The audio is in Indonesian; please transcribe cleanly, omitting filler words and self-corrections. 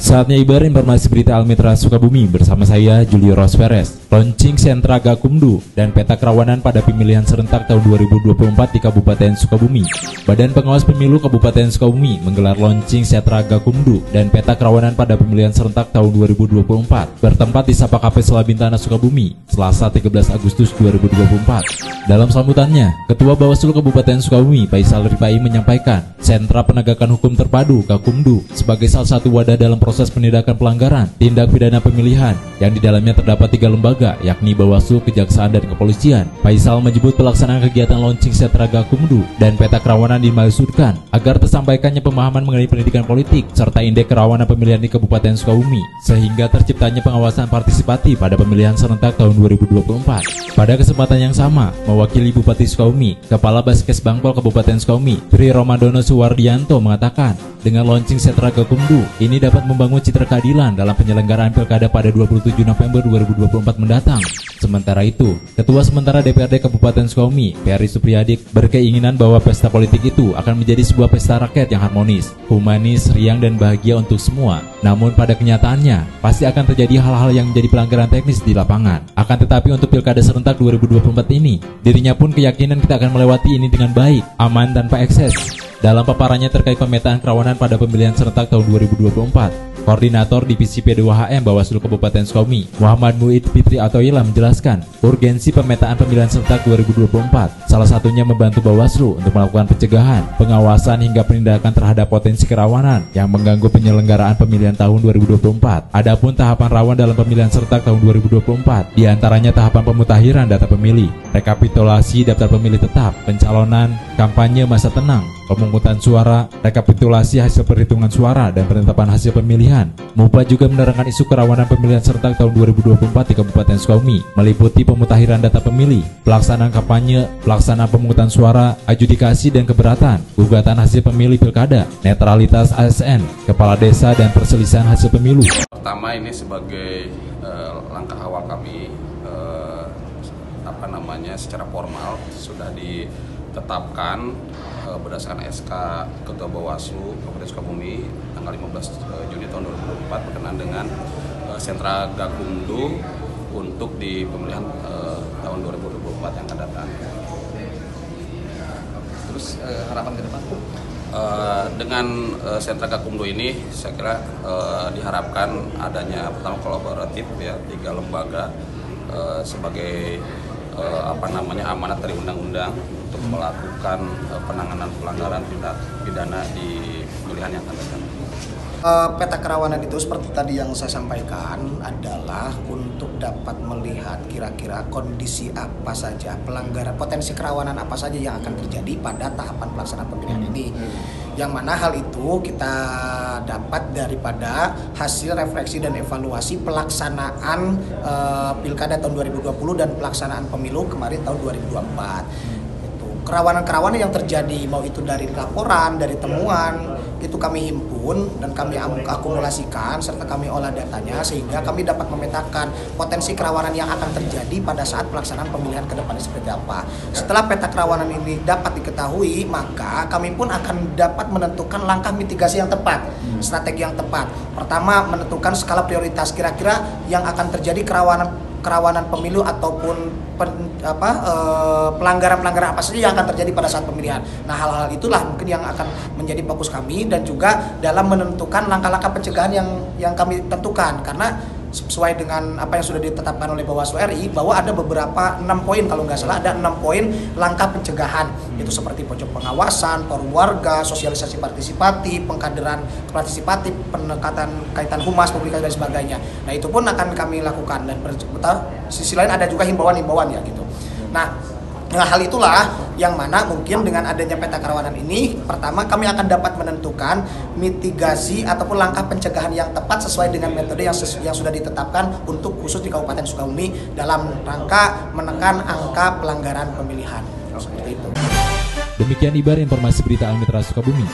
Saatnya Ibar informasi berita Almitra Sukabumi bersama saya Julio Rosveres. Launching Sentra Gakumdu dan peta kerawanan pada pemilihan serentak tahun 2024 di Kabupaten Sukabumi. Badan Pengawas Pemilu Kabupaten Sukabumi menggelar launching Sentra Gakumdu dan peta kerawanan pada pemilihan serentak tahun 2024 bertempat di Sapakapes Selabintana Sukabumi, Selasa 13 Agustus 2024. Dalam sambutannya, Ketua Bawaslu Kabupaten Sukabumi Faisal Ripai menyampaikan, Sentra Penegakan Hukum Terpadu Gakumdu sebagai salah satu wadah dalam proses penindakan pelanggaran tindak pidana pemilihan yang di dalamnya terdapat 3 lembaga yakni Bawaslu, Kejaksaan, dan Kepolisian. Faisal menyebut pelaksanaan kegiatan launching Sentra Gakumdu dan peta kerawanan dimaksudkan agar tersampaikannya pemahaman mengenai pendidikan politik serta indeks kerawanan pemilihan di Kabupaten Sukabumi sehingga terciptanya pengawasan partisipatif pada pemilihan serentak tahun 2024. Pada kesempatan yang sama, mewakili Bupati Sukabumi, Kepala Baskes Bangpol Kabupaten Sukabumi, Tri Romadono Suwardianto mengatakan, dengan launching Sentra Gakumdu, ini dapat membangun citra keadilan dalam penyelenggaraan pilkada pada 27 November 2024 mendatang. Sementara itu, Ketua Sementara DPRD Kabupaten Sukabumi, Ferry Supriyadi, berkeinginan bahwa pesta politik itu akan menjadi sebuah pesta rakyat yang harmonis, humanis, riang, dan bahagia untuk semua. Namun pada kenyataannya, pasti akan terjadi hal-hal yang menjadi pelanggaran teknis di lapangan. Akan tetapi untuk pilkada serentak 2024 ini, dirinya pun keyakinan kita akan melewati ini dengan baik, aman, tanpa ekses. Dalam paparannya terkait pemetaan kerawanan pada pemilihan serentak tahun 2024, Koordinator Divisi P2HM Bawaslu Kabupaten Sukabumi, Muhammad Muid Fitri Atoila menjelaskan urgensi pemetaan pemilihan serentak 2024. Salah satunya membantu Bawaslu untuk melakukan pencegahan, pengawasan hingga penindakan terhadap potensi kerawanan yang mengganggu penyelenggaraan pemilihan tahun 2024. Adapun tahapan rawan dalam pemilihan serentak tahun 2024, diantaranya tahapan pemutahiran data pemilih, rekapitulasi daftar pemilih tetap, pencalonan, kampanye masa tenang, pemungutan suara, rekapitulasi hasil perhitungan suara, dan penetapan hasil pemilihan. MUPA juga menerangkan isu kerawanan pemilihan serentak tahun 2024 di Kabupaten Sukabumi, meliputi pemutahiran data pemilih, pelaksanaan kampanye, pelaksanaan pemungutan suara, adjudikasi dan keberatan, gugatan hasil pemilih pilkada, netralitas ASN, kepala desa, dan perselisihan hasil pemilu. Pertama, ini sebagai langkah awal kami secara formal sudah ditetapkan berdasarkan SK Ketua Bawaslu Kabupaten Sukabumi tanggal 15 Juni tahun 2024 berkenaan dengan Sentra Gakumdu untuk di pemilihan tahun 2024 yang akan datang. Terus harapan ke depan? Dengan Sentra Gakumdu ini saya kira diharapkan adanya pertama kolaboratif ya 3 lembaga sebagai amanat dari undang-undang untuk melakukan penanganan pelanggaran tindak pidana di pemilihan yang akan datang. Peta kerawanan itu seperti tadi yang saya sampaikan adalah untuk dapat melihat kira-kira kondisi apa saja, pelanggaran, potensi kerawanan apa saja yang akan terjadi pada tahapan pelaksanaan pemilihan ini. Yang mana hal itu kita dapat daripada hasil refleksi dan evaluasi pelaksanaan pilkada tahun 2020 dan pelaksanaan pemilu kemarin tahun 2024. Kerawanan-kerawanan yang terjadi, mau itu dari laporan, dari temuan, itu kami himpun dan kami akumulasikan serta kami olah datanya sehingga kami dapat memetakan potensi kerawanan yang akan terjadi pada saat pelaksanaan pemilihan ke depannya seperti apa. Setelah peta kerawanan ini dapat diketahui, maka kami pun akan dapat menentukan langkah mitigasi yang tepat, strategi yang tepat. Pertama, menentukan skala prioritas kira-kira yang akan terjadi kerawanan pemilu ataupun pelanggaran-pelanggaran apa saja yang akan terjadi pada saat pemilihan. Nah, hal-hal itulah mungkin yang akan menjadi fokus kami dan juga dalam menentukan langkah-langkah pencegahan yang kami tentukan karena sesuai dengan apa yang sudah ditetapkan oleh Bawaslu RI bahwa ada beberapa 6 poin kalau nggak salah ada 6 poin langkah pencegahan itu seperti pojok pengawasan, forum warga, sosialisasi partisipatif, pengkaderan partisipatif, pendekatan kaitan humas, publikasi dan sebagainya. Nah itu pun akan kami lakukan dan sisi lain ada juga himbauan-himbauan ya gitu. Nah hal itulah yang mana mungkin dengan adanya peta kerawanan ini, pertama kami akan dapat menentukan mitigasi ataupun langkah pencegahan yang tepat sesuai dengan metode yang sudah ditetapkan untuk khusus di Kabupaten Sukabumi dalam rangka menekan angka pelanggaran pemilihan. Seperti itu. Demikian Ibar informasi berita Almitra Sukabumi.